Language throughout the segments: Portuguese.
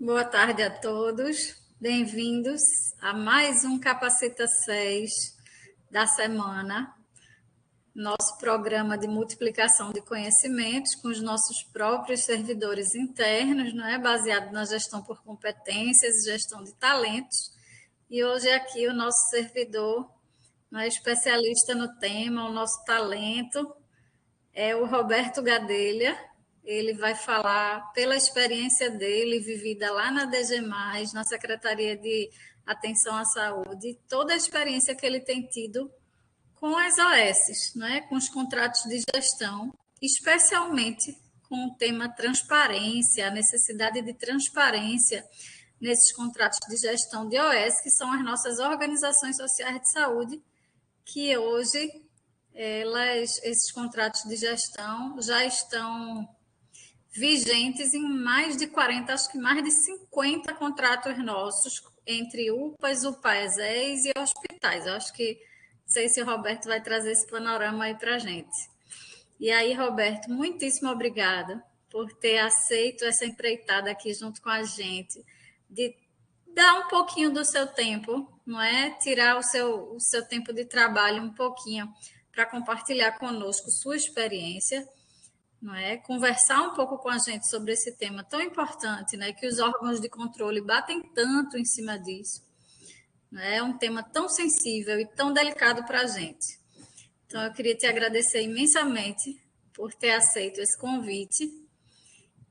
Boa tarde a todos, bem-vindos a mais um Capacita 6 da semana, nosso programa de multiplicação de conhecimentos com os nossos próprios servidores internos, não é? Baseado na gestão por competências e gestão de talentos. E hoje aqui o nosso servidor, não é, especialista no tema, o nosso talento, é o Roberto Gadelha. Ele vai falar pela experiência dele, vivida lá na DG+, na Secretaria de Atenção à Saúde, toda a experiência que ele tem tido com as OS, né, com os contratos de gestão, especialmente com o tema transparência, a necessidade de transparência nesses contratos de gestão de OS, que são as nossas organizações sociais de saúde, que hoje esses contratos de gestão já estão vigentes em mais de 40, acho que mais de 50 contratos nossos, entre UPAs, UPAES e hospitais. Eu acho que, não sei se o Roberto vai trazer esse panorama aí para a gente. E aí, Roberto, muitíssimo obrigada por ter aceito essa empreitada aqui junto com a gente, de dar um pouquinho do seu tempo, não é? Tirar o seu tempo de trabalho um pouquinho para compartilhar conosco sua experiência, não é? Conversar um pouco com a gente sobre esse tema tão importante, né? Que os órgãos de controle batem tanto em cima disso, né? É um tema tão sensível e tão delicado para a gente. Então, eu queria te agradecer imensamente por ter aceito esse convite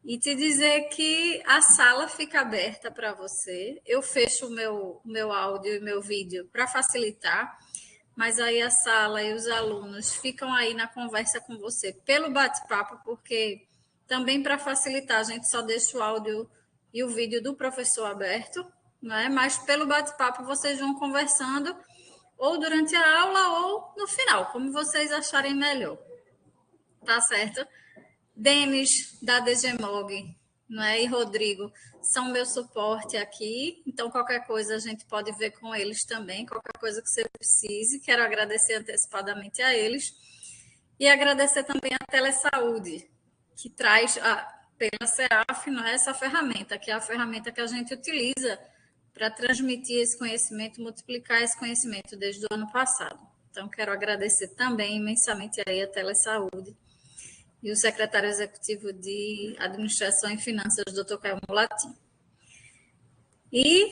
e te dizer que a sala fica aberta para você. Eu fecho o meu áudio e meu vídeo para facilitar, mas aí a sala e os alunos ficam aí na conversa com você pelo bate-papo, porque também para facilitar a gente só deixa o áudio e o vídeo do professor aberto, né? Mas pelo bate-papo vocês vão conversando ou durante a aula ou no final, como vocês acharem melhor. Tá certo? Denis, da DGMOG, não é? E Rodrigo são meu suporte aqui, então qualquer coisa a gente pode ver com eles também, qualquer coisa que você precise. Quero agradecer antecipadamente a eles e agradecer também a Telesaúde, que traz pela CEAF, não é, essa ferramenta, que é a ferramenta que a gente utiliza para transmitir esse conhecimento, multiplicar esse conhecimento desde o ano passado. Então, quero agradecer também imensamente aí a Telesaúde e o secretário executivo de Administração e Finanças, Dr. Caio Mulatim. E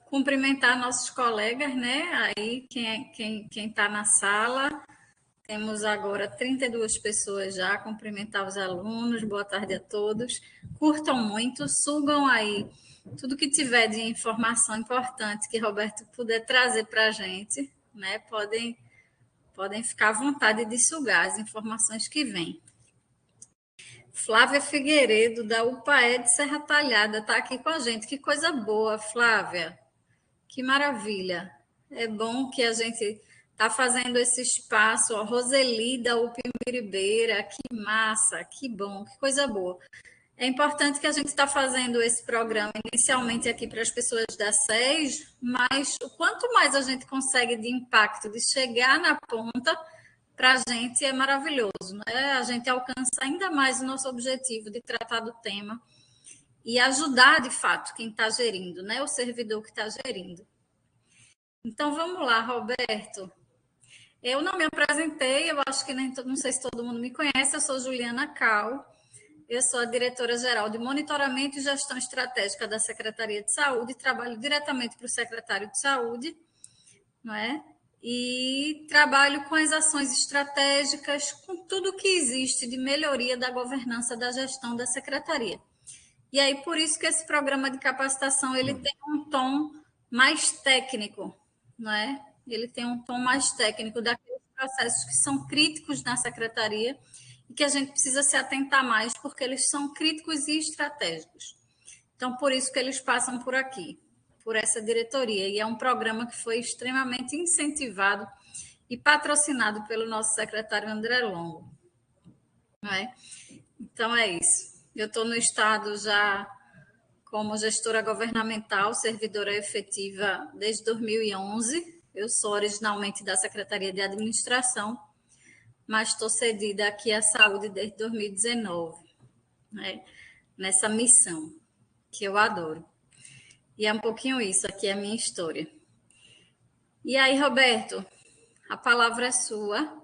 cumprimentar nossos colegas, né? Aí, quem está na sala, temos agora 32 pessoas já, cumprimentar os alunos, boa tarde a todos. Curtam muito, sugam aí tudo que tiver de informação importante que Roberto puder trazer para a gente, né? Podem ficar à vontade de sugar as informações que vêm. Flávia Figueiredo, da UPAE de Serra Talhada, está aqui com a gente. Que coisa boa, Flávia. Que maravilha. É bom que a gente está fazendo esse espaço. Ó, Roseli, da Upimiribeira, que massa, que bom, que coisa boa. É importante que a gente está fazendo esse programa inicialmente aqui para as pessoas da SES, mas o quanto mais a gente consegue de impacto, de chegar na ponta, para a gente é maravilhoso, né? A gente alcança ainda mais o nosso objetivo de tratar do tema e ajudar, de fato, quem está gerindo, né? O servidor que está gerindo. Então, vamos lá, Roberto. Eu não me apresentei, eu acho que nem, não sei se todo mundo me conhece, eu sou Juliana Cal, eu sou a diretora-geral de Monitoramento e Gestão Estratégica da Secretaria de Saúde, trabalho diretamente para o secretário de Saúde, não é? E trabalho com as ações estratégicas, com tudo que existe de melhoria da governança da gestão da secretaria. E aí, por isso que esse programa de capacitação ele tem um tom mais técnico, não é? Ele tem um tom mais técnico daqueles processos que são críticos na secretaria e que a gente precisa se atentar mais, porque eles são críticos e estratégicos. Então, por isso que eles passam por aqui, por essa diretoria. E é um programa que foi extremamente incentivado e patrocinado pelo nosso secretário André Longo. Não é? Então, é isso. Eu estou no Estado já como gestora governamental, servidora efetiva desde 2011. Eu sou originalmente da Secretaria de Administração, mas estou cedida aqui à saúde desde 2019, né, nessa missão. que eu adoro. E é um pouquinho isso, aqui é a minha história. E aí, Roberto, a palavra é sua.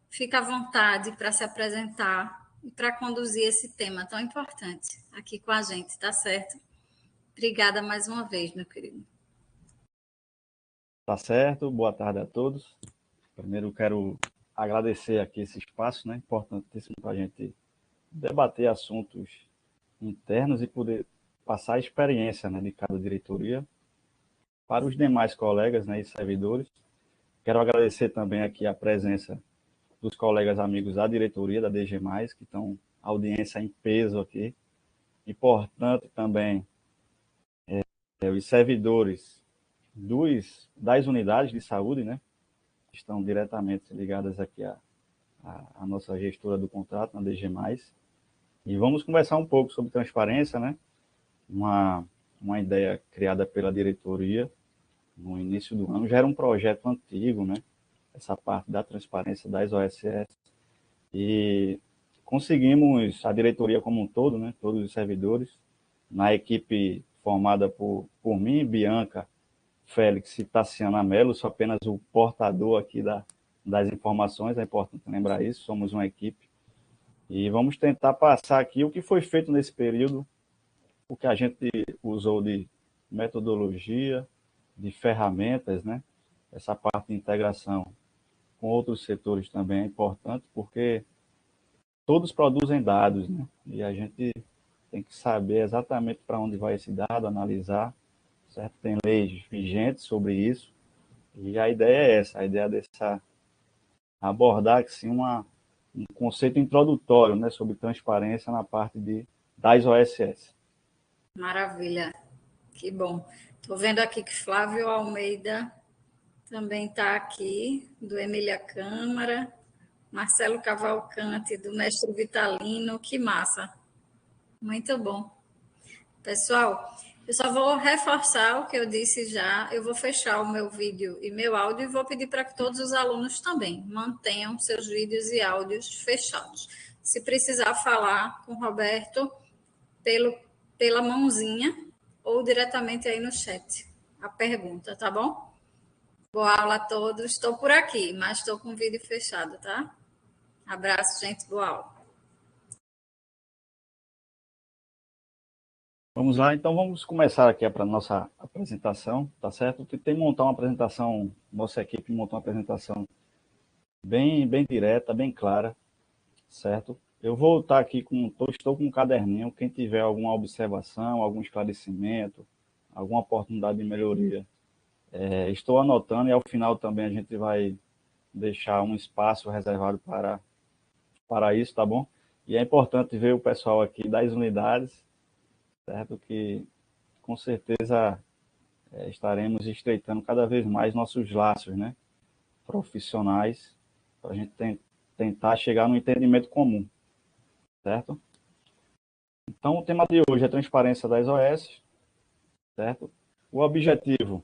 Fica à vontade para se apresentar e para conduzir esse tema tão importante aqui com a gente, tá certo? Obrigada mais uma vez, meu querido. Tá certo, boa tarde a todos. Primeiro quero agradecer aqui esse espaço, né? Importantíssimo para a gente debater assuntos internos e poder passar a experiência, né, de cada diretoria para os demais colegas, né, e servidores. Quero agradecer também aqui a presença dos colegas amigos da diretoria da DG+, que estão audiência em peso aqui. Importante também os servidores das unidades de saúde, né, que estão diretamente ligadas aqui à nossa gestora do contrato, na DG+. E vamos conversar um pouco sobre transparência, né, uma ideia criada pela diretoria no início do ano. Já era um projeto antigo, né, essa parte da transparência das OSS. E conseguimos, a diretoria como um todo, né, todos os servidores, na equipe formada por mim, Bianca, Félix e Tassiana Mello, sou apenas o portador aqui das informações, é importante lembrar isso, somos uma equipe. E vamos tentar passar aqui o que foi feito nesse período, o que a gente usou de metodologia, de ferramentas, né? Essa parte de integração com outros setores também é importante, porque todos produzem dados, né? E a gente tem que saber exatamente para onde vai esse dado, analisar, certo? Tem leis vigentes sobre isso, e a ideia é essa, a ideia dessa abordar assim, um conceito introdutório, né, sobre transparência na parte das OSS. Maravilha, que bom. Estou vendo aqui que Flávio Almeida também está aqui, do Emília Câmara, Marcelo Cavalcante, do Mestre Vitalino, que massa. Muito bom. Pessoal, eu só vou reforçar o que eu disse já. Eu vou fechar o meu vídeo e meu áudio e vou pedir para que todos os alunos também mantenham seus vídeos e áudios fechados. Se precisar falar com o Roberto pela mãozinha ou diretamente aí no chat, a pergunta, tá bom? Boa aula a todos. Estou por aqui, mas estou com o vídeo fechado, tá? Abraço, gente. Boa aula. Vamos lá, então vamos começar aqui para a nossa apresentação, tá certo? Eu tentei montar uma apresentação, nossa equipe montou uma apresentação bem direta, bem clara, certo? Eu vou estar aqui estou com um caderninho, quem tiver alguma observação, algum esclarecimento, alguma oportunidade de melhoria, estou anotando e ao final também a gente vai deixar um espaço reservado para isso, tá bom? E é importante ver o pessoal aqui das unidades, certo? Que com certeza estaremos estreitando cada vez mais nossos laços, né? Profissionais, para a gente tentar chegar no entendimento comum, certo? Então, o tema de hoje é transparência das OS, certo? O objetivo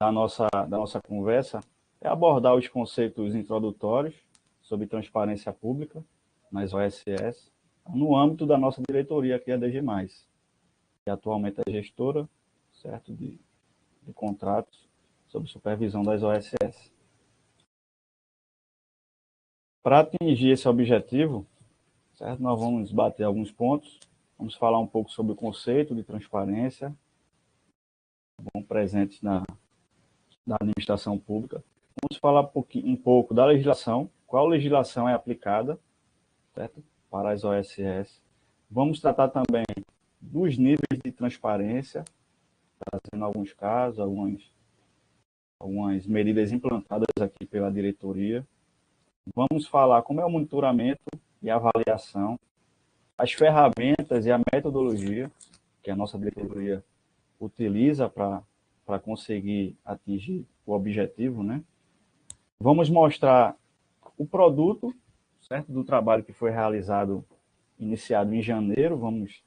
da nossa conversa é abordar os conceitos introdutórios sobre transparência pública nas OSS, no âmbito da nossa diretoria aqui, a DG+, que atualmente é gestora, certo, de contratos sob supervisão das OSS. Para atingir esse objetivo, certo, nós vamos bater alguns pontos, vamos falar um pouco sobre o conceito de transparência, presente da administração pública. Vamos falar um pouco da legislação, qual legislação é aplicada, certo, para as OSS. Vamos tratar também dos níveis de transparência, trazendo alguns casos, algumas medidas implantadas aqui pela diretoria. Vamos falar como é o monitoramento e avaliação, as ferramentas e a metodologia que a nossa diretoria utiliza para conseguir atingir o objetivo, né? Vamos mostrar o produto, certo, do trabalho que foi iniciado em janeiro. Vamos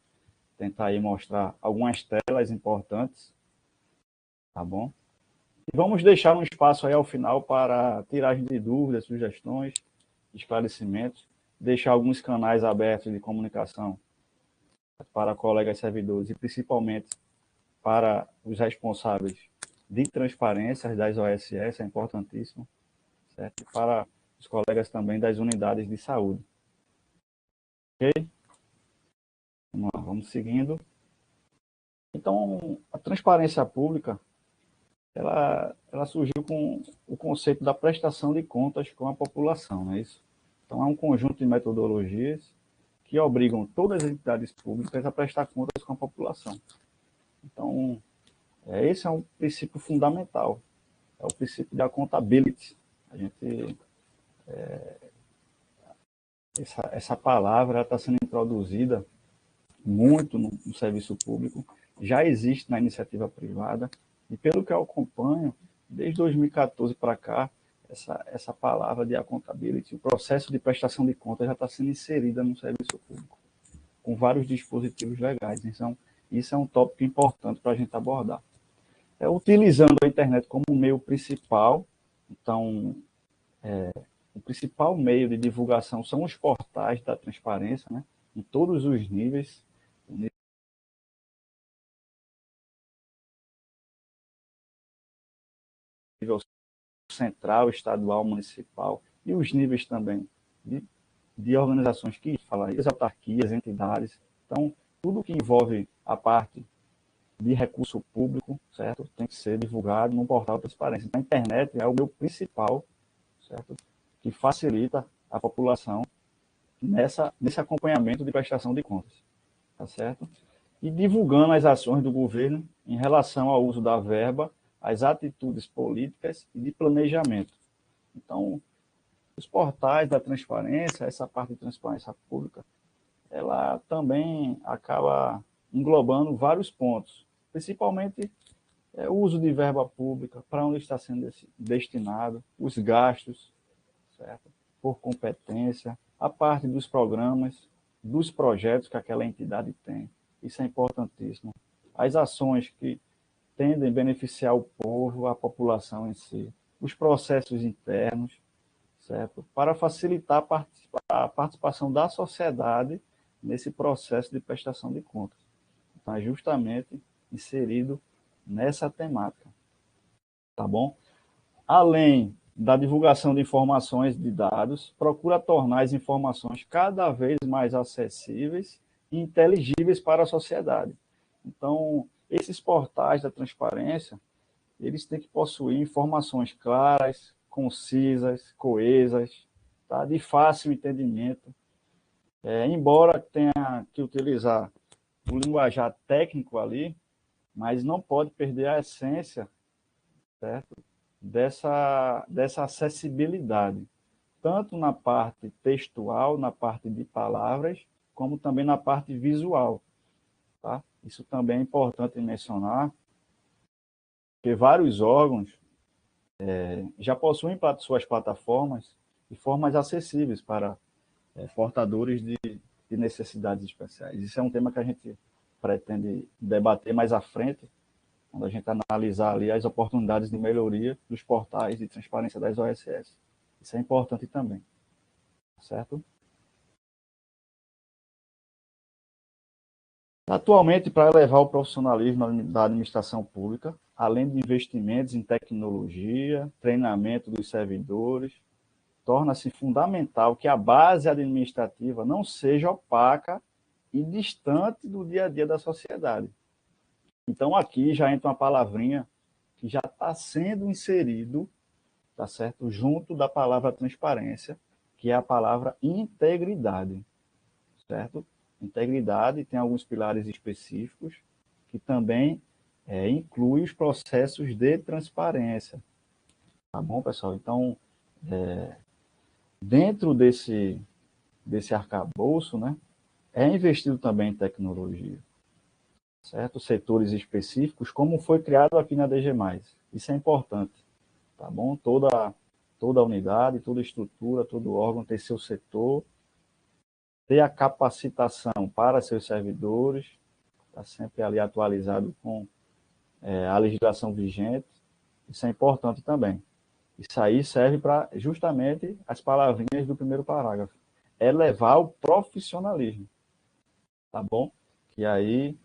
tentar aí mostrar algumas telas importantes, tá bom? E vamos deixar um espaço aí ao final para tiragem de dúvidas, sugestões, esclarecimentos, deixar alguns canais abertos de comunicação para colegas servidores e principalmente para os responsáveis de transparência das OSS, é importantíssimo, certo? E para os colegas também das unidades de saúde. Ok? Vamos lá, vamos seguindo. Então, a transparência pública, ela surgiu com o conceito da prestação de contas com a população, não é isso? Então, é um conjunto de metodologias que obrigam todas as entidades públicas a prestar contas com a população. Então, esse é um princípio fundamental, é o princípio da accountability. A gente, essa palavra está sendo introduzida muito no serviço público, já existe na iniciativa privada, e pelo que eu acompanho, desde 2014 para cá, essa palavra de accountability, o processo de prestação de contas já está sendo inserida no serviço público, com vários dispositivos legais. Então, isso é um tópico importante para a gente abordar. Utilizando a internet como meio principal, então, o principal meio de divulgação são os portais da transparência, né, em todos os níveis, nível central, estadual, municipal, e os níveis também de organizações que falam, as autarquias, entidades. Então, tudo que envolve a parte de recurso público, certo, tem que ser divulgado no portal de transparência. Então, a internet é o meu principal, certo, que facilita a população nesse acompanhamento de prestação de contas, tá certo? E divulgando as ações do governo em relação ao uso da verba, as atitudes políticas e de planejamento. Então, os portais da transparência, essa parte de transparência pública, ela também acaba englobando vários pontos, principalmente o uso de verba pública, para onde está sendo destinado, os gastos, certo? Por competência, a parte dos programas, dos projetos que aquela entidade tem. Isso é importantíssimo. As ações que tendem a beneficiar o povo, a população em si, os processos internos, certo? Para facilitar a participação da sociedade nesse processo de prestação de contas. Então, é justamente inserido nessa temática, tá bom? Além da divulgação de informações de dados, procura tornar as informações cada vez mais acessíveis e inteligíveis para a sociedade. Então, esses portais da transparência, eles têm que possuir informações claras, concisas, coesas, tá? De fácil entendimento. Embora tenha que utilizar o linguajar técnico ali, mas não pode perder a essência, certo? Dessa acessibilidade, tanto na parte textual, na parte de palavras, como também na parte visual. Tá? Isso também é importante mencionar, porque vários órgãos já possuem suas plataformas de formas acessíveis para portadores de necessidades especiais. Isso é um tema que a gente pretende debater mais à frente, quando a gente analisar ali as oportunidades de melhoria dos portais de transparência das OSS. Isso é importante também, certo? Atualmente, para elevar o profissionalismo da administração pública, além de investimentos em tecnologia, treinamento dos servidores, torna-se fundamental que a base administrativa não seja opaca e distante do dia a dia da sociedade. Então, aqui já entra uma palavrinha que já está sendo inserido, tá certo? Junto da palavra transparência, que é a palavra integridade, certo? Integridade tem alguns pilares específicos que também inclui os processos de transparência. Tá bom, pessoal? Então, dentro desse arcabouço, né, é investido também em tecnologia, certo? Setores específicos, como foi criado aqui na DG+. Isso é importante, tá bom? Toda unidade, toda estrutura, todo órgão tem seu setor, ter a capacitação para seus servidores, está sempre ali atualizado com a legislação vigente, isso é importante também. Isso aí serve para justamente as palavrinhas do primeiro parágrafo, elevar o profissionalismo, tá bom? E aí,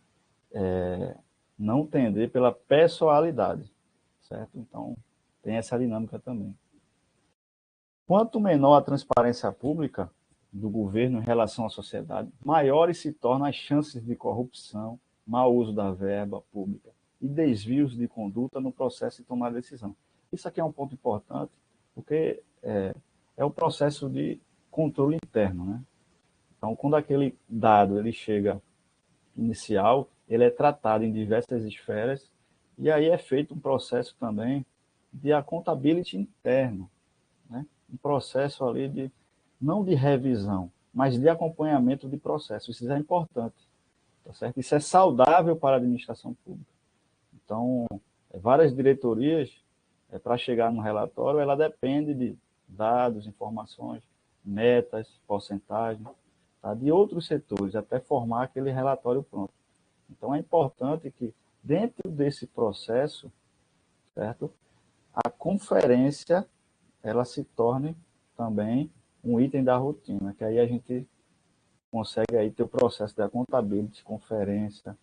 não tender pela pessoalidade, certo? Então, tem essa dinâmica também. Quanto menor a transparência pública do governo em relação à sociedade, maiores se tornam as chances de corrupção, mau uso da verba pública e desvios de conduta no processo de tomar decisão. Isso aqui é um ponto importante, porque é o processo de controle interno, né? Então, quando aquele dado ele chega inicial, ele é tratado em diversas esferas e aí é feito um processo também de accountability interno, né? Um processo ali não de revisão, mas de acompanhamento de processo. Isso é importante, tá certo? Isso é saudável para a administração pública. Então, várias diretorias, para chegar no relatório, ela depende de dados, informações, metas, porcentagens, tá? De outros setores, até formar aquele relatório pronto. Então, é importante que, dentro desse processo, certo? A conferência ela se torne também um item da rotina, que aí a gente consegue aí ter o processo da contabilidade, conferência,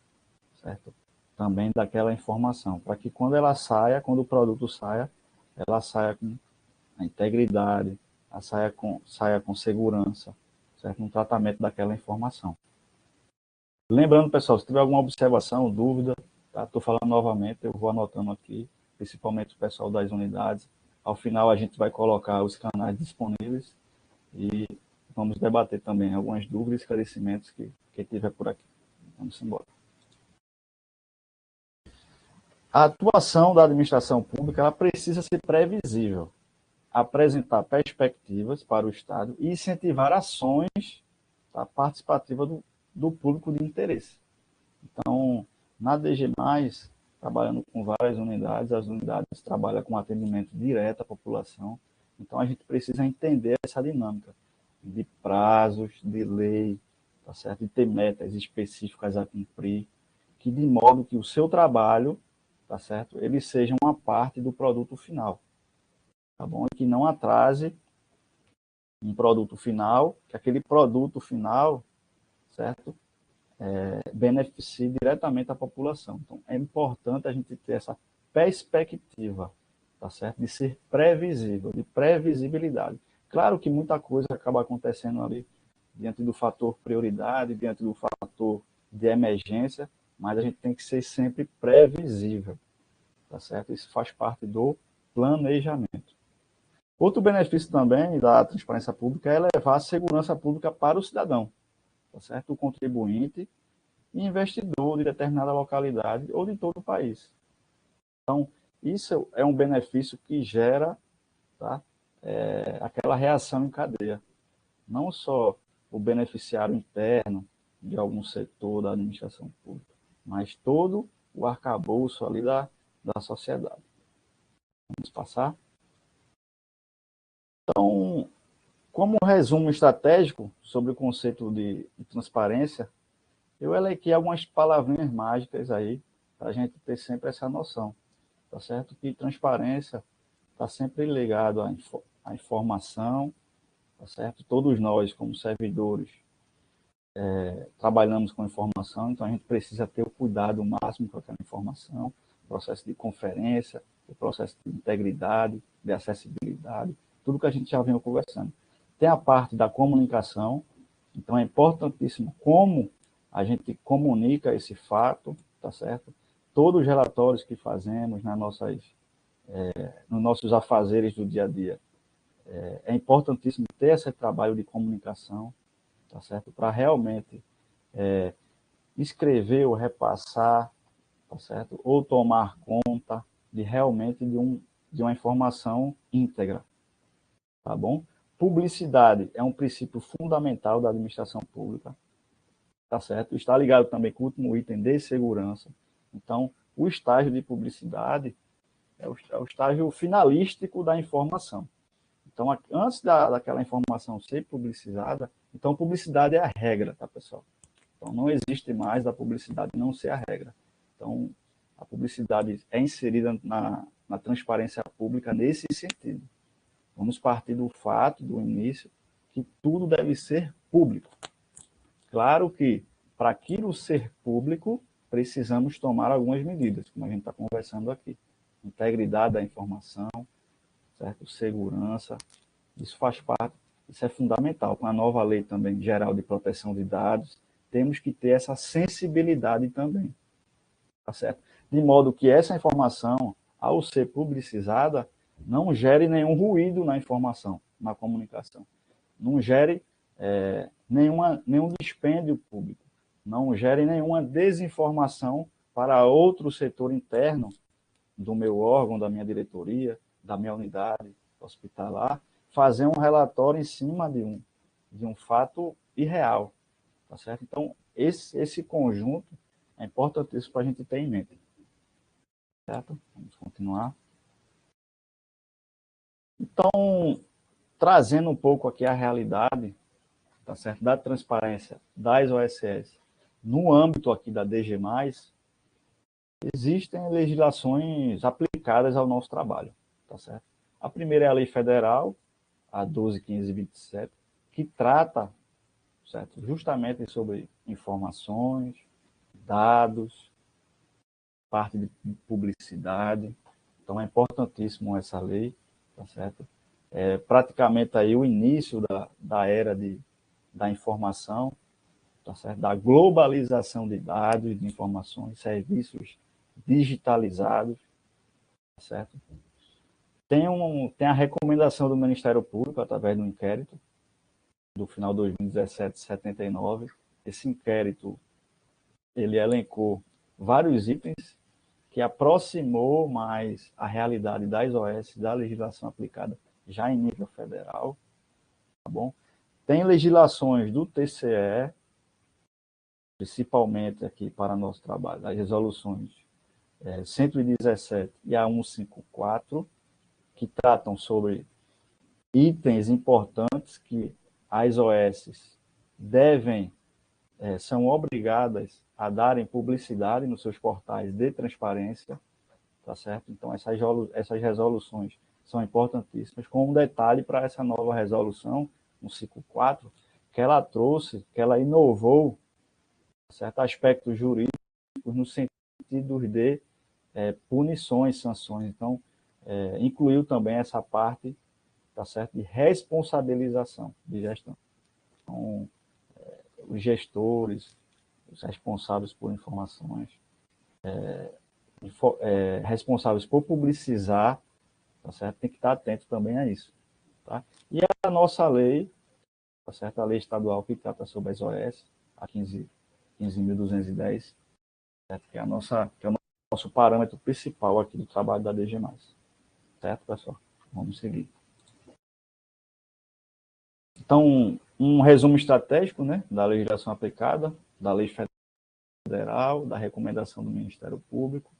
certo? Também daquela informação, para que quando ela saia, quando o produto saia, ela saia com a integridade, saia com segurança, certo? No tratamento daquela informação. Lembrando, pessoal, se tiver alguma observação, dúvida, tá? Estou falando novamente, eu vou anotando aqui, principalmente o pessoal das unidades. Ao final, a gente vai colocar os canais disponíveis e vamos debater também algumas dúvidas e esclarecimentos que tiver por aqui. Vamos embora. A atuação da administração pública ela precisa ser previsível, apresentar perspectivas para o Estado e incentivar ações participativas do público de interesse. Então, na DG+, trabalhando com várias unidades, as unidades trabalham com atendimento direto à população, então a gente precisa entender essa dinâmica de prazos, de lei, tá certo? De ter metas específicas a cumprir, que de modo que o seu trabalho, tá certo? Ele seja uma parte do produto final, tá bom? E que não atrase um produto final, que aquele produto final, certo? Beneficie diretamente a população. Então, é importante a gente ter essa perspectiva, tá certo? De ser previsível, de previsibilidade. Claro que muita coisa acaba acontecendo ali diante do fator prioridade, diante do fator de emergência, mas a gente tem que ser sempre previsível, tá certo? Isso faz parte do planejamento. Outro benefício também da transparência pública é levar a segurança pública para o cidadão, tá certo? O contribuinte e investidor de determinada localidade ou de todo o país. Então, isso é um benefício que gera, tá, aquela reação em cadeia. Não só o beneficiário interno de algum setor da administração pública, mas todo o arcabouço ali da sociedade. Vamos passar? Então, como resumo estratégico sobre o conceito de transparência, eu elenquei algumas palavrinhas mágicas aí, para a gente ter sempre essa noção, tá certo? Que transparência está sempre ligado à informação, tá certo? Todos nós, como servidores, trabalhamos com informação, então a gente precisa ter o cuidado máximo com aquela informação, processo de conferência, o processo de integridade, de acessibilidade, tudo que a gente já vem conversando. Tem a parte da comunicação, então é importantíssimo como a gente comunica esse fato, tá certo? Todos os relatórios que fazemos nos nossos afazeres do dia a dia, é importantíssimo ter esse trabalho de comunicação, tá certo? Para realmente escrever ou repassar, tá certo? Ou tomar conta de realmente de uma informação íntegra, tá bom? Publicidade é um princípio fundamental da administração pública, tá certo? Está ligado também com o último item de segurança. Então, o estágio de publicidade é o estágio finalístico da informação. Então, antes daquela informação ser publicizada, então publicidade é a regra, tá, pessoal? Então, não existe mais a publicidade não ser a regra. Então, a publicidade é inserida na transparência pública nesse sentido. Vamos partir do fato, do início, que tudo deve ser público. Claro que para aquilo ser público, precisamos tomar algumas medidas, como a gente está conversando aqui. Integridade da informação, certo? Segurança, isso faz parte, isso é fundamental. Com a nova lei também geral de proteção de dados, temos que ter essa sensibilidade também, tá certo? De modo que essa informação, ao ser publicizada, não gere nenhum ruído na informação, na comunicação. Não gere nenhum dispêndio público, não gere nenhuma desinformação para outro setor interno do meu órgão, da minha diretoria, da minha unidade hospitalar, fazer um relatório em cima de um fato irreal, tá certo? Então, esse conjunto é importantíssimo para a gente ter em mente. Certo? Vamos continuar. Então, trazendo um pouco aqui a realidade, tá certo? Da transparência das OSS no âmbito aqui da DG+, existem legislações aplicadas ao nosso trabalho, tá certo? A primeira é a Lei Federal, a 12.1527, que trata, certo, justamente sobre informações, dados, parte de publicidade. Então é importantíssimo essa lei, tá certo? É praticamente aí o início da era da informação, tá certo? Da globalização de dados, de informações, serviços digitalizados, tá certo? Tem a recomendação do Ministério Público, através do inquérito, do final de 2017, 79. Esse inquérito, ele elencou vários itens que aproximou mais a realidade das OS, da legislação aplicada já em nível federal, tá bom? Tem legislações do TCE, principalmente aqui para nosso trabalho, as resoluções 117 e a 154, que tratam sobre itens importantes que as OS são obrigadas a darem publicidade nos seus portais de transparência, tá certo? Então, essas resoluções são importantíssimas, com um detalhe para essa nova resolução, 154, que ela trouxe, que ela inovou certos aspectos jurídicos no sentido de punições, sanções. Então, incluiu também essa parte, tá certo, de responsabilização de gestão. Então, os gestores, os responsáveis por informações, responsáveis por publicizar, tá certo, tem que estar atento também a isso. Tá? E a nossa lei, tá certo, a lei estadual que trata sobre as OS, a 15.210, certo? Que é o nosso parâmetro principal aqui do trabalho da DG+. Certo, pessoal? Vamos seguir. Então, um resumo estratégico, né, da legislação aplicada, da lei federal, da recomendação do Ministério Público,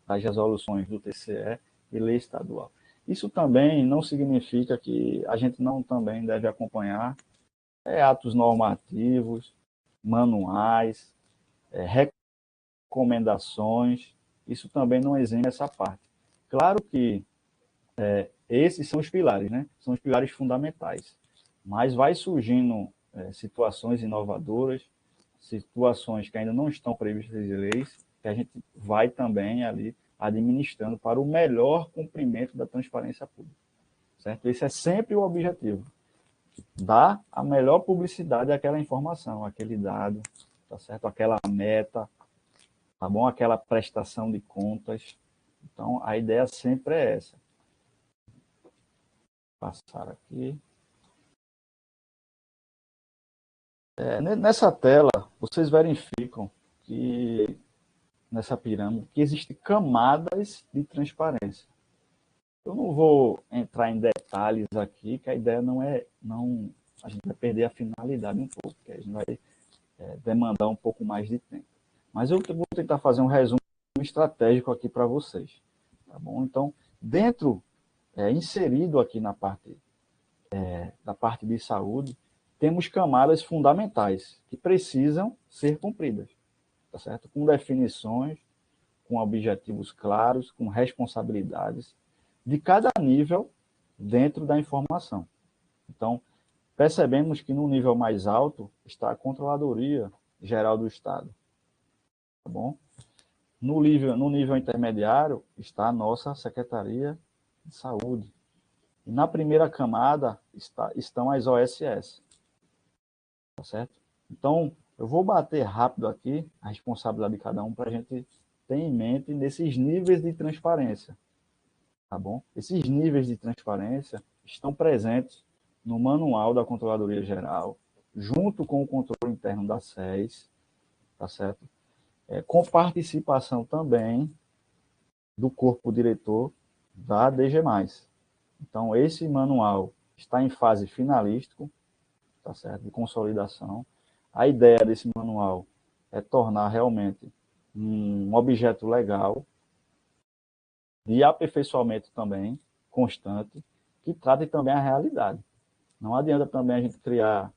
das resoluções do TCE e lei estadual. Isso também não significa que a gente não também deve acompanhar atos normativos, manuais, recomendações. Isso também não exime essa parte. Claro que esses são os pilares, né? São os pilares fundamentais. Mas vai surgindo situações inovadoras, situações que ainda não estão previstas em leis, que a gente vai também ali administrando para o melhor cumprimento da transparência pública. Certo? Esse é sempre o objetivo. Dar a melhor publicidade àquela informação, àquele dado, tá certo? Aquela meta, tá bom? Aquela prestação de contas. Então, a ideia sempre é essa. Vou passar aqui. Nessa tela, vocês verificam que, nessa pirâmide, que existem camadas de transparência. Eu não vou entrar em detalhes aqui, que a ideia a gente vai perder a finalidade um pouco, que a gente vai demandar um pouco mais de tempo. Mas eu vou tentar fazer um resumo estratégico aqui para vocês. Tá bom? Então, inserido aqui na parte da parte de saúde, temos camadas fundamentais que precisam ser cumpridas, tá certo? Com definições, com objetivos claros, com responsabilidades de cada nível dentro da informação. Então, percebemos que no nível mais alto está a controladoria Geral do Estado. Tá bom? No nível intermediário está a nossa Secretaria de Saúde. E na primeira camada estão as OSS. Tá certo? Então, eu vou bater rápido aqui a responsabilidade de cada um para a gente ter em mente nesses níveis de transparência. Tá bom? Esses níveis de transparência estão presentes no Manual da Controladoria Geral, junto com o controle interno da SES, tá certo? Com participação também do corpo diretor da DG+. Então, esse manual está em fase finalístico, tá certo? De consolidação. A ideia desse manual é tornar realmente um objeto legal, de aperfeiçoamento também, constante, que trate também a realidade. Não adianta também a gente criar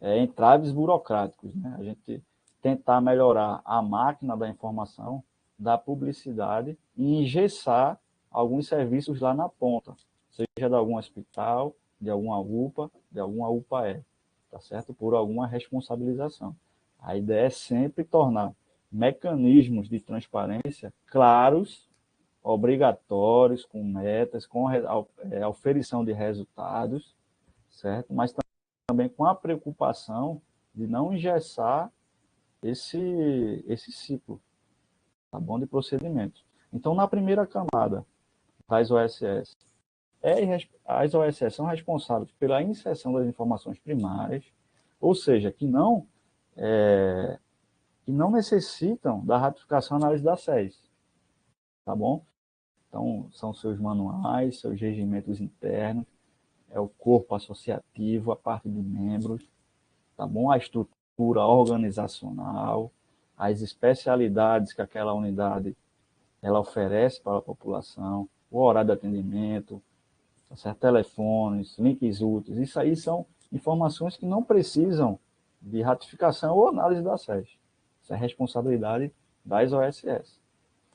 entraves burocráticos, né? A gente tentar melhorar a máquina da informação, da publicidade e engessar alguns serviços lá na ponta, seja de algum hospital, de alguma UPA, de alguma UPAE, tá certo? Por alguma responsabilização. A ideia é sempre tornar mecanismos de transparência claros, obrigatórios, com metas, com auferição de resultados, certo? Mas também com a preocupação de não engessar esse ciclo, tá bom, de procedimentos. Então, na primeira camada das OSS, as OSS são responsáveis pela inserção das informações primárias, ou seja, que não necessitam da ratificação e análise da SES, tá bom? Então, são seus manuais, seus regimentos internos, é o corpo associativo, a parte de membros, tá bom? A estrutura organizacional, as especialidades que aquela unidade ela oferece para a população, o horário de atendimento, tá certo? Telefones, links úteis, isso aí são informações que não precisam de ratificação ou análise da SES. Isso é responsabilidade das OSS,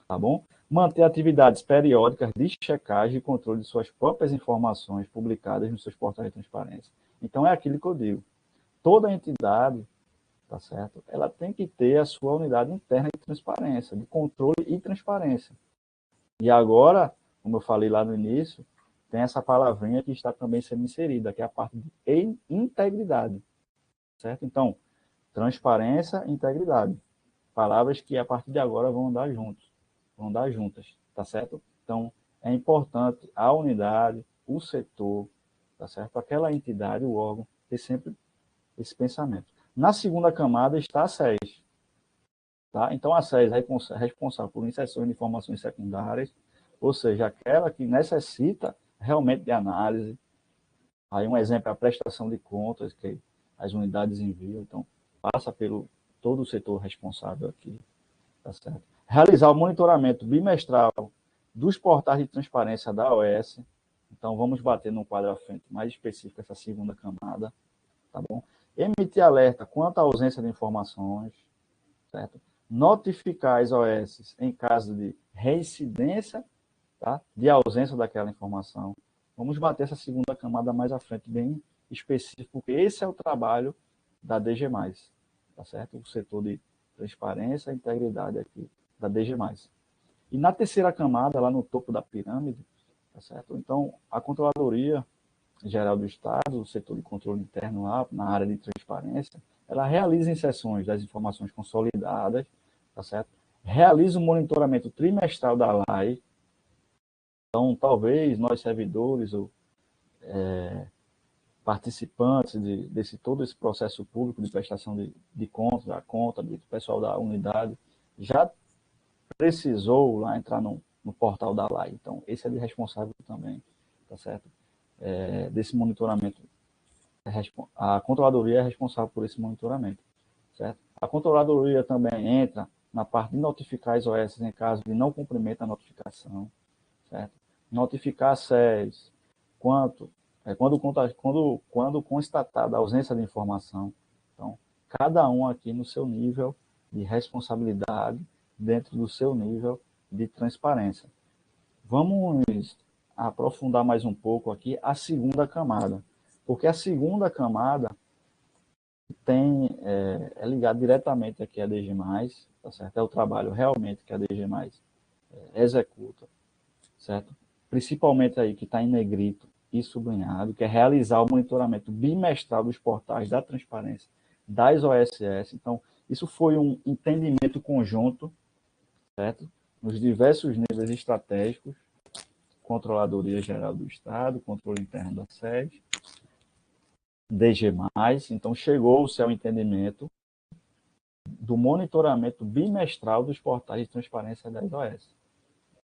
tá bom? Manter atividades periódicas de checagem e controle de suas próprias informações publicadas nos seus portais de transparência. Então, é aquilo que eu digo. Toda entidade, tá certo? Ela tem que ter a sua unidade interna de transparência, de controle e transparência. E agora, como eu falei lá no início, tem essa palavrinha que está também sendo inserida, que é a parte de integridade, certo? Então, transparência e integridade. Palavras que a partir de agora vão andar juntas, tá certo? Então, é importante a unidade, o setor, tá certo? Aquela entidade, o órgão, ter sempre esse pensamento. Na segunda camada está a SES, tá? Então, a SES é responsável por inserção de informações secundárias, ou seja, aquela que necessita realmente de análise. Aí um exemplo é a prestação de contas que as unidades enviam, então passa pelo todo o setor responsável aqui, tá certo? Realizar o monitoramento bimestral dos portais de transparência da OS. Então vamos bater num quadro à frente mais específico essa segunda camada, tá bom? Emitir alerta quanto à ausência de informações, certo? Notificar as OS em caso de reincidência, tá? De ausência daquela informação. Vamos bater essa segunda camada mais à frente, bem específico, porque esse é o trabalho da DG+, tá certo? O setor de transparência e integridade aqui da DG+. E na terceira camada, lá no topo da pirâmide, tá certo? Então, a Controladoria Geral do Estado, o setor de controle interno lá, na área de transparência, ela realiza inserções das informações consolidadas, tá certo? Realiza o monitoramento trimestral da LAI. Então, talvez nós servidores ou participantes desse todo esse processo público de prestação de contas, da conta, do pessoal da unidade, já precisou lá entrar no portal da LAI. Então, esse é de responsável também, tá certo? Desse monitoramento. A controladoria é responsável por esse monitoramento, certo? A controladoria também entra na parte de notificar as OS em caso de não cumprimento da notificação, certo? Notificar a SES quando constatada a ausência de informação. Então, cada um aqui no seu nível de responsabilidade, dentro do seu nível de transparência. Vamos aprofundar mais um pouco aqui a segunda camada, porque a segunda camada é ligado diretamente aqui à DG+, tá certo? É o trabalho realmente que a DG+, executa, certo? Principalmente aí que está em negrito e sublinhado, que é realizar o monitoramento bimestral dos portais da transparência das OSS. Então, isso foi um entendimento conjunto, certo? Nos diversos níveis estratégicos, Controladoria Geral do Estado, Controle Interno da SED, DG+, então chegou-se ao entendimento do monitoramento bimestral dos portais de transparência das OS,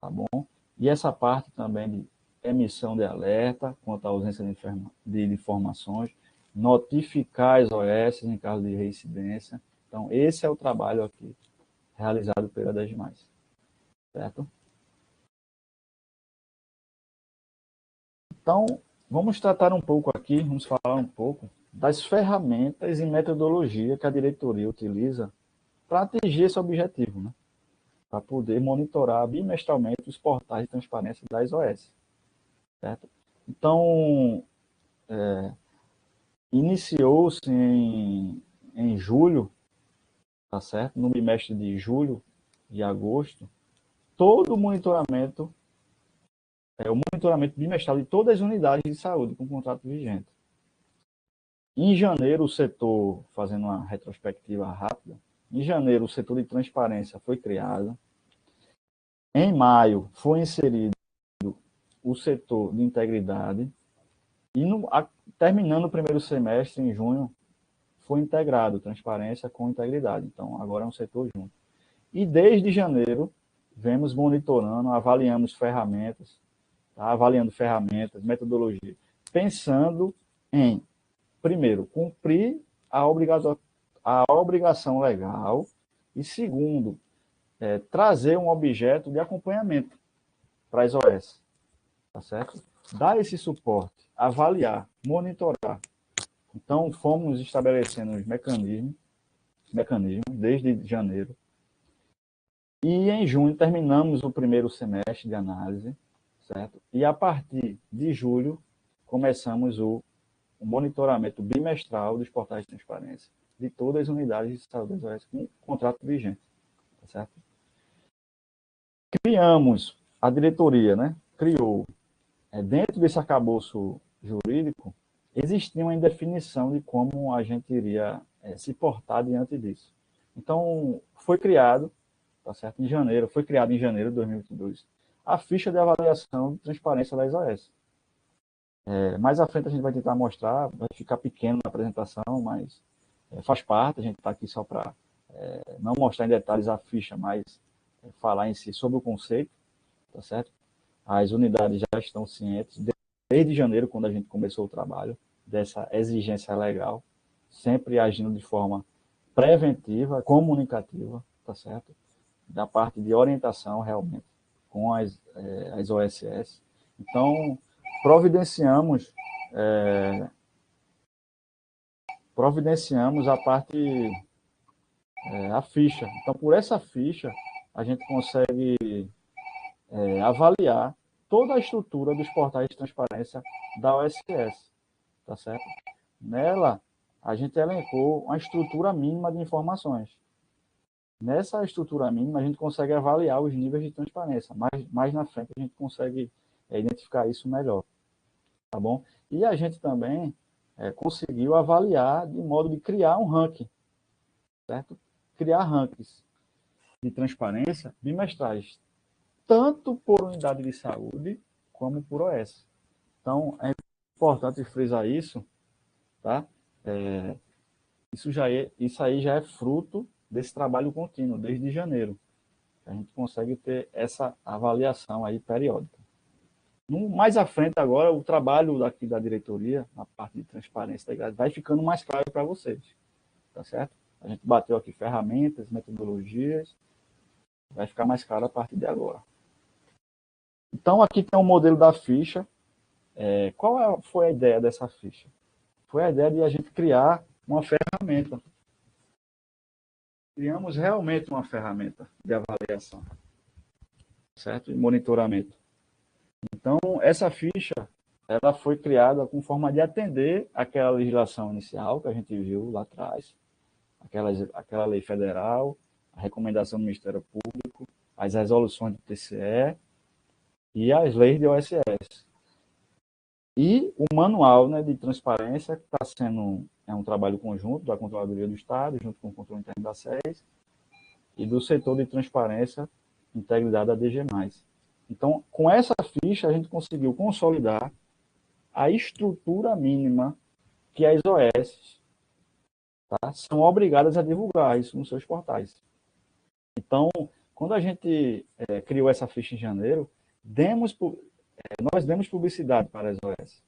tá bom? E essa parte também de emissão de alerta quanto à ausência de informações, notificar as OS em caso de reincidência. Então, esse é o trabalho aqui realizado pela DG+, certo? Então, vamos tratar um pouco aqui, vamos falar um pouco das ferramentas e metodologia que a diretoria utiliza para atingir esse objetivo, né? Para poder monitorar bimestralmente os portais de transparência das OS, certo? Então, iniciou-se em julho, tá certo? No bimestre de julho e agosto, todo o monitoramento bimestral de todas as unidades de saúde com contrato vigente. Em janeiro, o setor, fazendo uma retrospectiva rápida, em janeiro o setor de transparência foi criado. Em maio foi inserido o setor de integridade e terminando o primeiro semestre, em junho, foi integrado transparência com integridade. Então, agora é um setor junto. E desde janeiro, vemos monitorando, avaliando ferramentas, metodologia, pensando em, primeiro, cumprir a obrigação legal e, segundo, trazer um objeto de acompanhamento para as OS, tá certo? Dar esse suporte, avaliar, monitorar. Então, fomos estabelecendo os mecanismos desde janeiro. E em junho terminamos o primeiro semestre de análise, certo? E a partir de julho começamos o monitoramento bimestral dos portais de transparência de todas as unidades de saúde das OS com contrato vigente, tá certo? Criamos, a diretoria, né? Criou, dentro desse arcabouço jurídico, existia uma indefinição de como a gente iria se portar diante disso. Então, foi criado, tá certo? Foi criado em janeiro de 2022, a ficha de avaliação de transparência das OS. Mais à frente a gente vai tentar mostrar, vai ficar pequeno na apresentação, mas faz parte, a gente está aqui só para não mostrar em detalhes a ficha, mas falar em si sobre o conceito, tá certo? As unidades já estão cientes, desde janeiro, quando a gente começou o trabalho, dessa exigência legal, sempre agindo de forma preventiva, comunicativa, tá certo? Da parte de orientação, realmente, com as OSS. Então, providenciamos a parte, a ficha. Então, por essa ficha, a gente consegue avaliar toda a estrutura dos portais de transparência da OSS, tá certo? Nela, a gente elencou uma estrutura mínima de informações. Nessa estrutura mínima, a gente consegue avaliar os níveis de transparência. Mais na frente, a gente consegue identificar isso melhor, tá bom? E a gente também conseguiu avaliar de modo de criar um ranking, certo? Criar rankings de transparência bimestrais, tanto por unidade de saúde como por OS. Então, é importante frisar isso, tá? Isso aí já é fruto desse trabalho contínuo, desde janeiro. A gente consegue ter essa avaliação aí periódica. Mais à frente agora, o trabalho daqui da diretoria, na parte de transparência, vai ficando mais claro para vocês, tá certo? A gente bateu aqui ferramentas, metodologias, vai ficar mais claro a partir de agora. Então, aqui tem um modelo da ficha. Foi a ideia dessa ficha? Foi a ideia de a gente criar uma ferramenta. Criamos realmente uma ferramenta de avaliação, certo? E monitoramento. Então, essa ficha, ela foi criada com forma de atender aquela legislação inicial que a gente viu lá atrás, aquela lei federal, a recomendação do Ministério Público, as resoluções do TCE e as leis de OSS. E o manual, né, de transparência, que está sendo um trabalho conjunto da Controladoria do Estado, junto com o controle interno da SES, e do setor de transparência e integridade da DG+. Então, com essa ficha, a gente conseguiu consolidar a estrutura mínima que as OS, tá, são obrigadas a divulgar isso nos seus portais. Então, quando a gente criou essa ficha em janeiro, nós demos publicidade para as OS.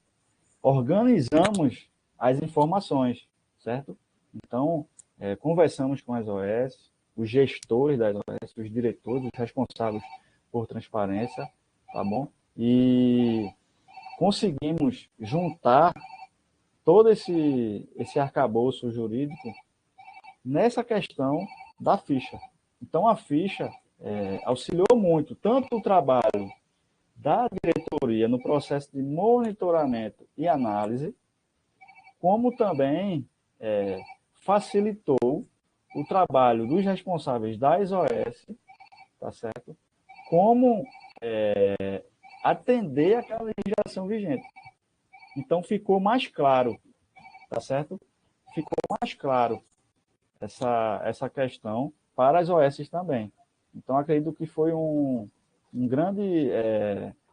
Organizamos as informações, certo? Então, conversamos com as OS, os gestores das OS, os diretores, os responsáveis por transparência, tá bom? E conseguimos juntar todo esse arcabouço jurídico nessa questão da ficha. Então, a ficha auxiliou muito, tanto o trabalho da diretoria no processo de monitoramento e análise, como também facilitou o trabalho dos responsáveis das OS, tá certo? Como atender aquela legislação vigente. Então, ficou mais claro, tá certo? Ficou mais claro essa questão para as OS também. Então, acredito que foi um grande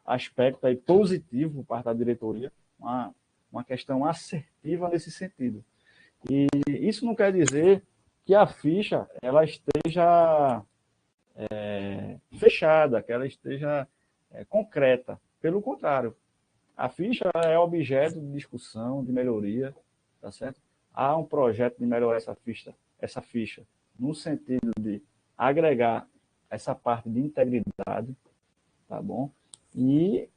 aspecto aí positivo por parte da diretoria, uma questão assertiva nesse sentido. E isso não quer dizer que a ficha ela esteja fechada, que ela esteja concreta. Pelo contrário, a ficha é objeto de discussão, de melhoria, tá certo? Há um projeto de melhorar essa ficha no sentido de agregar essa parte de integridade, tá bom? E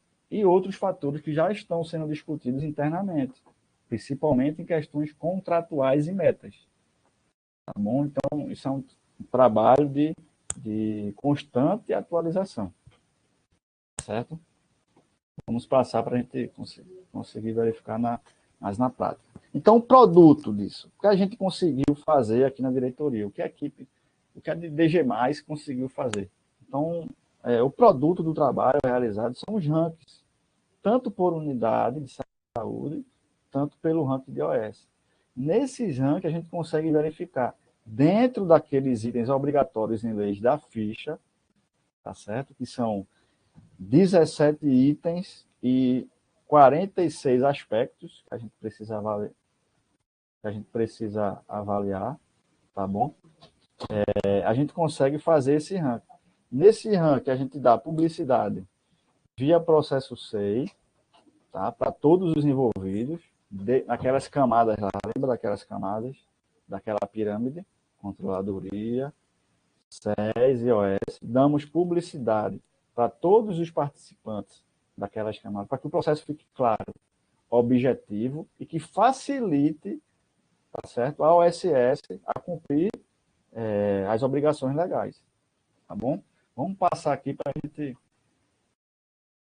outros fatores que já estão sendo discutidos internamente, principalmente em questões contratuais e metas, tá bom? Então, isso é um trabalho de constante atualização, certo? Vamos passar para a gente conseguir verificar mais na prática. Então, o produto disso, o que a gente conseguiu fazer aqui na diretoria, o que a DG+, conseguiu fazer. Então, o produto do trabalho realizado são os rankings, tanto por unidade de saúde, tanto pelo ranking de OS. Nesses rankings, a gente consegue verificar, dentro daqueles itens obrigatórios em leis da ficha, tá certo? Que são 17 itens e 46 aspectos que a gente precisa avaliar, tá bom? A gente consegue fazer esse ranking. Nesse ranking, a gente dá publicidade via processo SEI, tá? Para todos os envolvidos, naquelas camadas lá, lembra daquelas camadas, daquela pirâmide, controladoria, SES e OS, damos publicidade para todos os participantes daquelas camadas, para que o processo fique claro, objetivo e que facilite, tá certo, a OSS a cumprir as obrigações legais, tá bom? Vamos passar aqui para a gente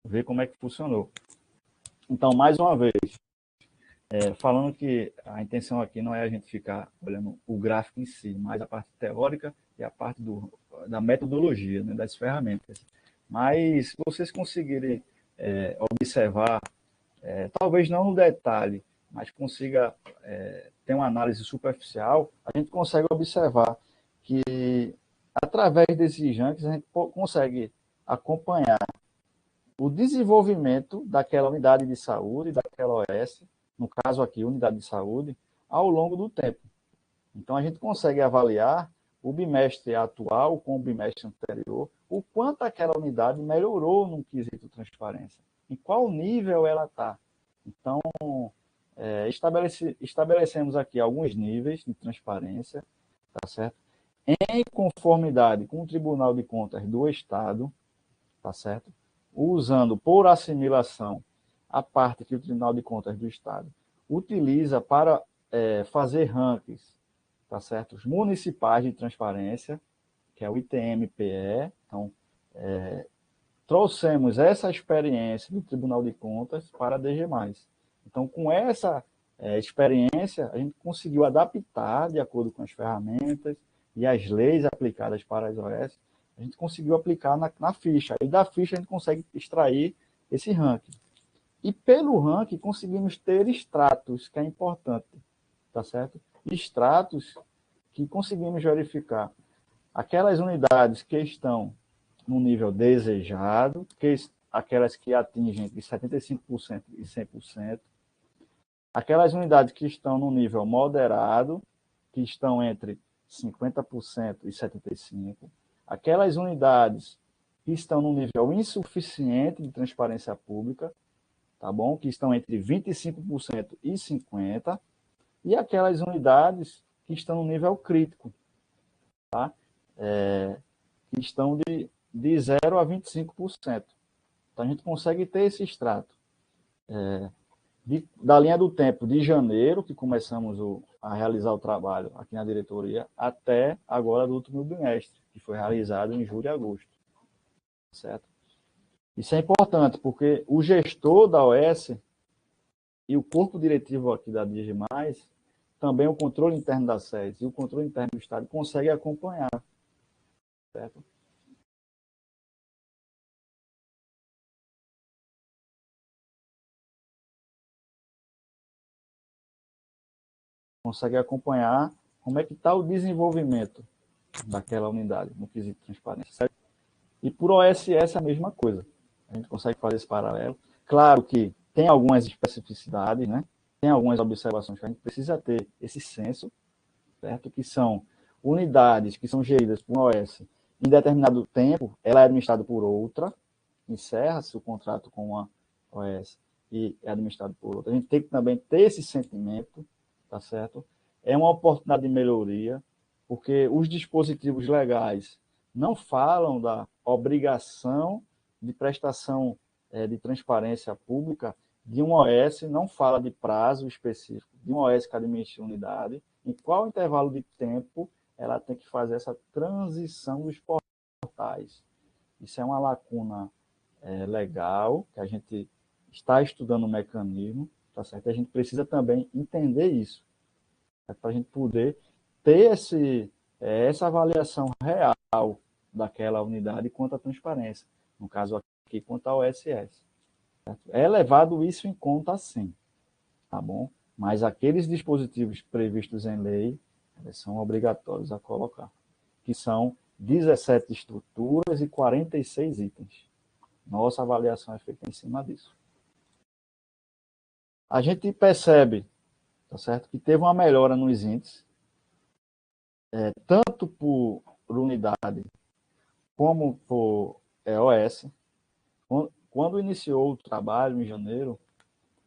ver como é que funcionou. Então, mais uma vez, falando que a intenção aqui não é a gente ficar olhando o gráfico em si, mas a parte teórica e a parte da metodologia, né, das ferramentas. Mas se vocês conseguirem observar, talvez não no detalhe, mas consiga ter uma análise superficial, a gente consegue observar que, através desses rankings, a gente consegue acompanhar o desenvolvimento daquela unidade de saúde, daquela OS, no caso aqui, unidade de saúde, ao longo do tempo. Então, a gente consegue avaliar o bimestre atual com o bimestre anterior, o quanto aquela unidade melhorou no quesito transparência, em qual nível ela está. Então, estabelecemos aqui alguns níveis de transparência, tá certo? Em conformidade com o Tribunal de Contas do Estado, tá certo? Usando por assimilação a parte que o Tribunal de Contas do Estado utiliza para fazer rankings, tá certo? Os municipais de transparência, que é o ITMPE. Então, trouxemos essa experiência do Tribunal de Contas para a DG+. Então, com essa experiência, a gente conseguiu adaptar de acordo com as ferramentas e as leis aplicadas para as OS, a gente conseguiu aplicar na ficha. E da ficha a gente consegue extrair esse ranking. E pelo ranking conseguimos ter extratos, que é importante, tá certo? Extratos que conseguimos verificar aquelas unidades que estão no nível desejado, aquelas que atingem entre 75% e 100%, aquelas unidades que estão no nível moderado, que estão entre 50% e 75%, aquelas unidades que estão no nível insuficiente de transparência pública, tá bom? Que estão entre 25% e 50%, e aquelas unidades que estão no nível crítico, tá? Que estão de 0 a 25%. Então, a gente consegue ter esse extrato da linha do tempo de janeiro, que começamos a realizar o trabalho aqui na diretoria, até agora do último bimestre, que foi realizado em julho e agosto. Certo? Isso é importante, porque o gestor da OS e o corpo diretivo aqui da DG+, também o controle interno da SES e o controle interno do Estado conseguem acompanhar. Certo? Consegue acompanhar como é que está o desenvolvimento daquela unidade no quesito de transparência. Certo? E por OSS a mesma coisa. A gente consegue fazer esse paralelo. Claro que tem algumas especificidades, né? Tem algumas observações que a gente precisa ter esse senso, certo? Que são unidades que são geridas por uma OS em determinado tempo, ela é administrada por outra, encerra-se o contrato com uma OS e é administrado por outra. A gente tem que também ter esse sentimento, tá certo? É uma oportunidade de melhoria, porque os dispositivos legais não falam da obrigação de prestação de transparência pública de uma OS, não fala de prazo específico de uma OS que administra unidade, em qual intervalo de tempo ela tem que fazer essa transição dos portais. Isso é uma lacuna legal, que a gente está estudando o mecanismo, tá certo? A gente precisa também entender isso, para a gente poder ter essa avaliação real daquela unidade quanto à transparência. No caso aqui, quanto ao OSS. Certo? É levado isso em conta, sim, tá bom? Mas aqueles dispositivos previstos em lei, eles são obrigatórios a colocar, que são 17 estruturas e 46 itens. Nossa avaliação é feita em cima disso. A gente percebe, tá certo, que teve uma melhora nos índices, tanto por unidade como por EOS. Quando iniciou o trabalho, em janeiro,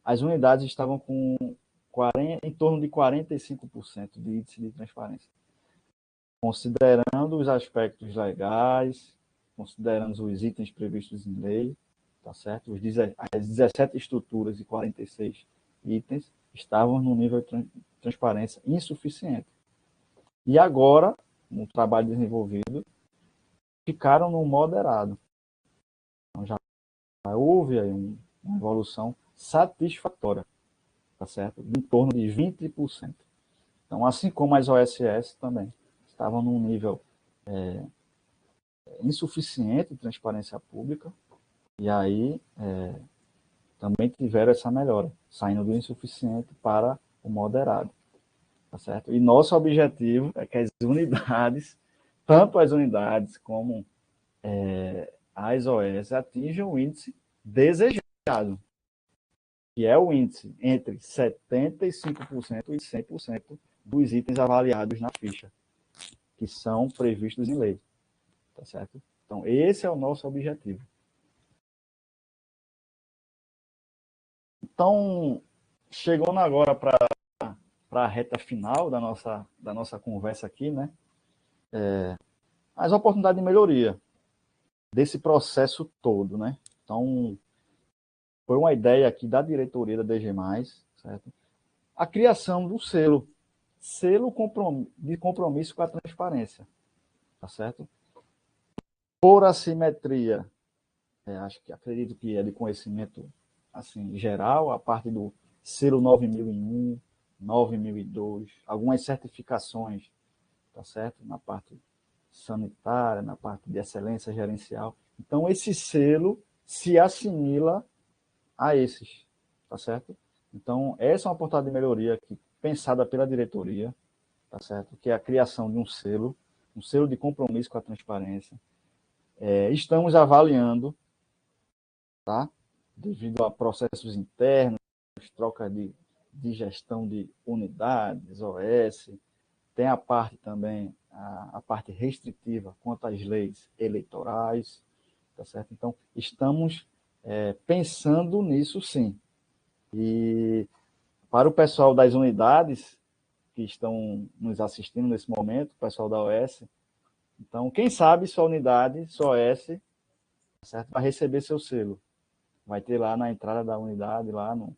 as unidades estavam com em torno de 45% de índice de transparência. Considerando os aspectos legais, considerando os itens previstos em lei, tá certo? As 17 estruturas e 46 itens estavam no nível de transparência insuficiente. E agora, no trabalho desenvolvido, ficaram no moderado. Então, já houve aí uma evolução satisfatória, tá certo? Em torno de 20%. Então, assim como as OSS também estavam num nível insuficiente de transparência pública, e aí também tiveram essa melhora, saindo do insuficiente para o moderado. Tá certo? E nosso objetivo é que as unidades, tanto as unidades como as OS, atinjam o índice desejado, que é o índice entre 75% e 100% dos itens avaliados na ficha, que são previstos em lei. Tá certo? Então, esse é o nosso objetivo. Então, chegando agora para a reta final da nossa conversa aqui, né? As oportunidades de melhoria desse processo todo, né? Então, foi uma ideia aqui da diretoria da DG+, certo? A criação do selo de compromisso com a transparência, tá certo? Por assimetria acho que acredito que é de conhecimento assim, geral, a parte do selo 9001, 9002, algumas certificações, tá certo? Na parte sanitária, na parte de excelência gerencial. Então, esse selo se assimila a esses, tá certo? Então, essa é uma portada de melhoria aqui, pensada pela diretoria, tá certo? Que é a criação de um selo de compromisso com a transparência. Estamos avaliando, tá? Devido a processos internos, troca de gestão de unidades, OS, tem a parte também, a parte restritiva quanto às leis eleitorais, tá certo? Então, estamos pensando nisso sim. E para o pessoal das unidades que estão nos assistindo nesse momento, o pessoal da OS, então, quem sabe sua unidade, sua OS, certo? Vai receber seu selo. Vai ter lá na entrada da unidade, lá no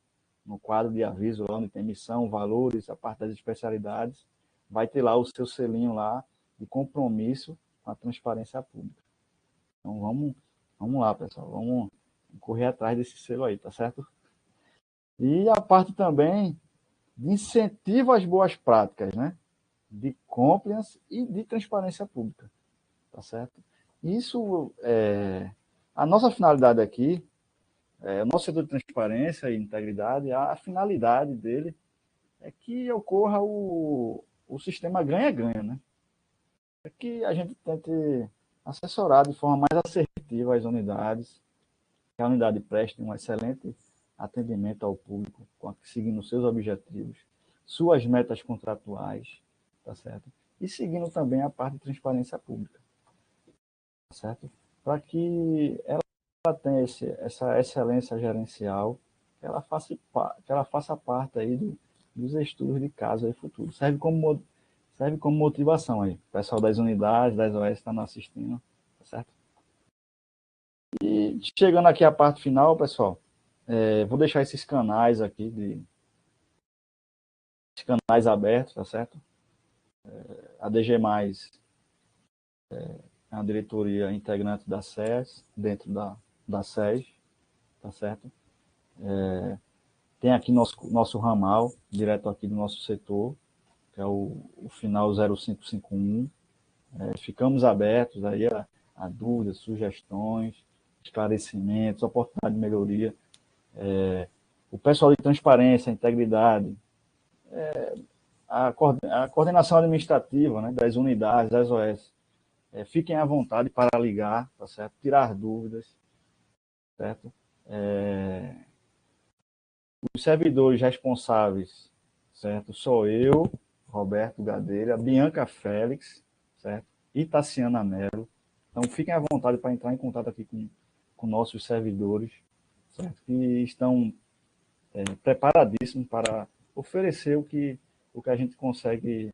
quadro de aviso, lá onde tem missão, valores, a parte das especialidades, vai ter lá o seu selinho lá de compromisso com a transparência pública. Então vamos lá, pessoal, vamos correr atrás desse selo aí, tá certo? E a parte também de incentivo às boas práticas, né? De compliance e de transparência pública, tá certo? Isso, a nossa finalidade aqui, o nosso setor de transparência e integridade, a finalidade dele é que ocorra o sistema ganha-ganha, né? É que a gente tente assessorar de forma mais assertiva as unidades, que a unidade preste um excelente atendimento ao público, seguindo seus objetivos, suas metas contratuais, tá certo? E seguindo também a parte de transparência pública, tá certo? Para que ela tenha essa excelência gerencial, que ela faça parte aí dos estudos de caso aí futuro. Serve como motivação aí. O pessoal das unidades, das OS está nos assistindo, tá certo? E chegando aqui à parte final, pessoal, vou deixar esses canais aqui, esses canais abertos, tá certo? A DG+, é a diretoria integrante da SES, dentro da SES, tá certo? Tem aqui nosso ramal, direto aqui do nosso setor, que é o final 0551. Ficamos abertos aí a dúvidas, sugestões, esclarecimentos, oportunidade de melhoria. O pessoal de transparência, integridade, a coordenação administrativa, né, das unidades, das OS, fiquem à vontade para ligar, tá certo? Tirar dúvidas, certo? Os servidores responsáveis, certo? Sou eu, Roberto Gadelha, Bianca Félix, certo? E Tassiana Mello. Então, fiquem à vontade para entrar em contato aqui com nossos servidores, certo? Que estão preparadíssimos para oferecer o que a gente consegue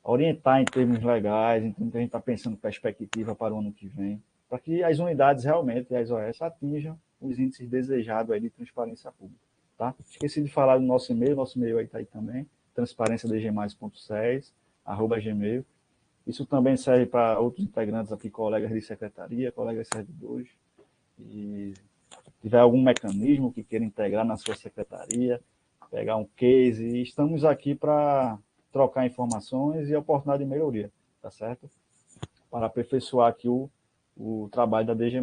orientar em termos legais, em termos que a gente está pensando perspectiva para o ano que vem, para que as unidades realmente, as OS, atinjam os índices desejados aí de transparência pública. Tá? Esqueci de falar do nosso e-mail aí está aí também, transparenciadg+.6@gmail. Isso também serve para outros integrantes aqui, colegas de secretaria, colegas servidores, e tiver algum mecanismo que queira integrar na sua secretaria, pegar um case, estamos aqui para trocar informações e oportunidade de melhoria, tá certo? Para aperfeiçoar aqui o trabalho da DG+.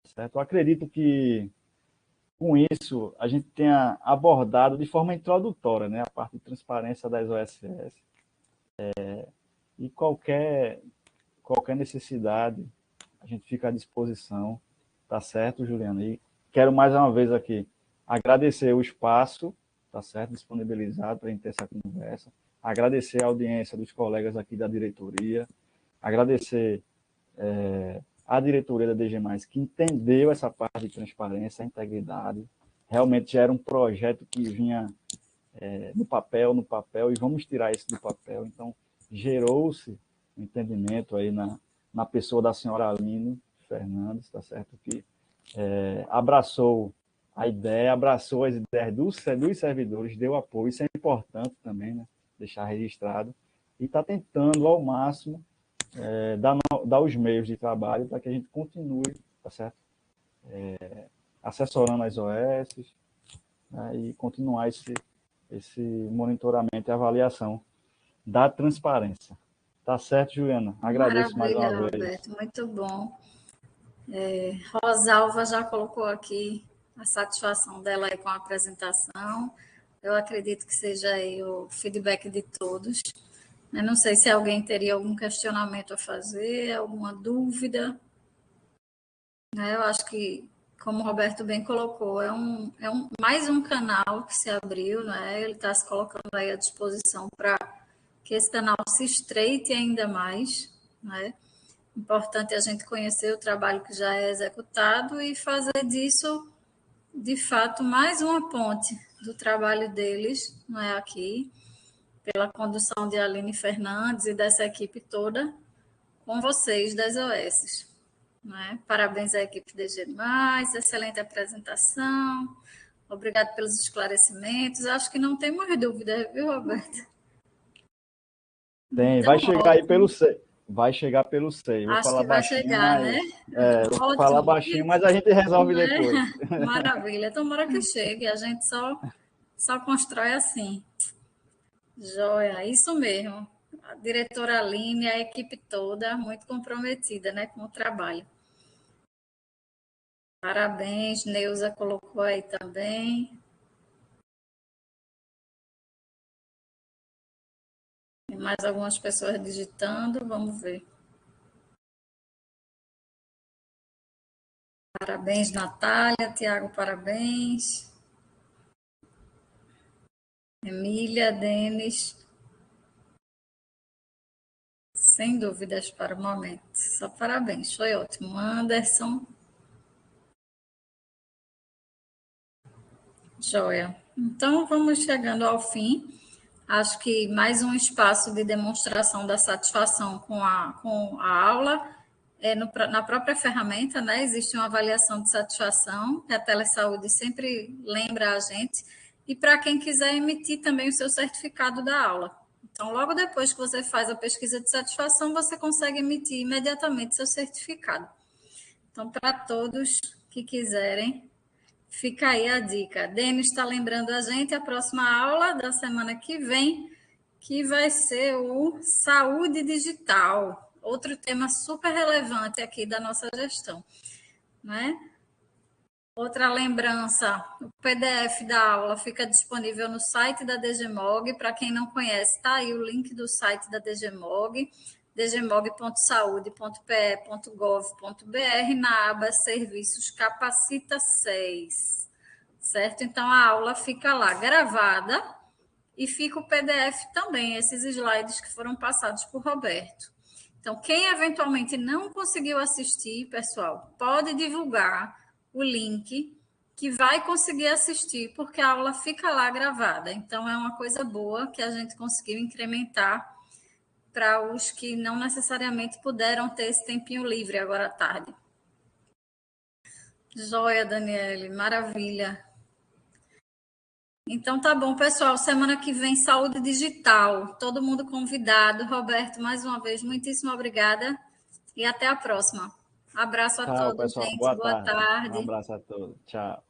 Certo? Eu acredito que com isso a gente tenha abordado de forma introdutória, né, a parte de transparência das OSS, e qualquer necessidade a gente fica à disposição, tá certo, Juliana? E quero mais uma vez aqui agradecer o espaço, tá certo, disponibilizado para a gente ter essa conversa, agradecer a audiência dos colegas aqui da diretoria, agradecer a diretoria da DG+, que entendeu essa parte de transparência, integridade, realmente já era um projeto que vinha no papel, e vamos tirar isso do papel, então gerou-se um entendimento aí na pessoa da senhora Aline Fernandes, tá certo, que abraçou a ideia, abraçou as ideias dos servidores, deu apoio, isso é importante também, né, deixar registrado, e está tentando ao máximo dar os meios de trabalho para que a gente continue, tá certo? Assessorando as OS, né, e continuar esse monitoramento e avaliação da transparência. Tá certo, Juliana? Agradeço mais Maravilha, uma vez. Roberto, muito bom. Rosalva já colocou aqui a satisfação dela aí com a apresentação. Eu acredito que seja aí o feedback de todos. Eu não sei se alguém teria algum questionamento a fazer, alguma dúvida. Eu acho que, como o Roberto bem colocou, mais um canal que se abriu, né? Ele está se colocando aí à disposição para que esse canal se estreite ainda mais, né? Importante a gente conhecer o trabalho que já é executado e fazer disso, de fato, mais uma ponte do trabalho deles, não é aqui, pela condução de Aline Fernandes e dessa equipe toda, com vocês das OS. Né? Parabéns à equipe DG+, excelente apresentação, obrigado pelos esclarecimentos. Acho que não temos dúvida, viu, Roberto? Tem, vai chegar aí pelo SEI. Vai chegar pelo SEI. Vou Acho falar que vai baixinho, chegar, mas, né? vou falar baixinho, mas a gente resolve depois. Maravilha, tomara que chegue, a gente só constrói assim. Joia, isso mesmo. A diretora Aline, a equipe toda muito comprometida, né, com o trabalho. Parabéns, Neuza colocou aí também. Tem mais algumas pessoas digitando, vamos ver. Parabéns, Natália. Tiago, parabéns. Emília, Denis. Sem dúvidas para o momento. Só parabéns, foi ótimo. Anderson. Joia. Então, vamos chegando ao fim. Acho que mais um espaço de demonstração da satisfação com a aula. Na própria ferramenta, né, existe uma avaliação de satisfação, que a Telesaúde sempre lembra a gente, e para quem quiser emitir também o seu certificado da aula. Então, logo depois que você faz a pesquisa de satisfação, você consegue emitir imediatamente seu certificado. Então, para todos que quiserem, fica aí a dica. Denis está lembrando a gente a próxima aula da semana que vem, que vai ser o Saúde Digital, outro tema super relevante aqui da nossa gestão, né? Outra lembrança, o PDF da aula fica disponível no site da DGMOG. Para quem não conhece, está aí o link do site da DGMOG, dgmog.saude.pe.gov.br, na aba Serviços Capacita 6, certo? Então, a aula fica lá gravada e fica o PDF também, esses slides que foram passados por Roberto. Então, quem eventualmente não conseguiu assistir, pessoal, pode divulgar o link que vai conseguir assistir, porque a aula fica lá gravada. Então, é uma coisa boa que a gente conseguiu incrementar para os que não necessariamente puderam ter esse tempinho livre agora à tarde. Joia, Daniele, maravilha. Então, tá bom, pessoal. Semana que vem, saúde digital. Todo mundo convidado. Roberto, mais uma vez, muitíssimo obrigada e até a próxima. Abraço a Tchau, todos, pessoal. gente. Boa Boa tarde. Um tarde. abraço a todos. Tchau.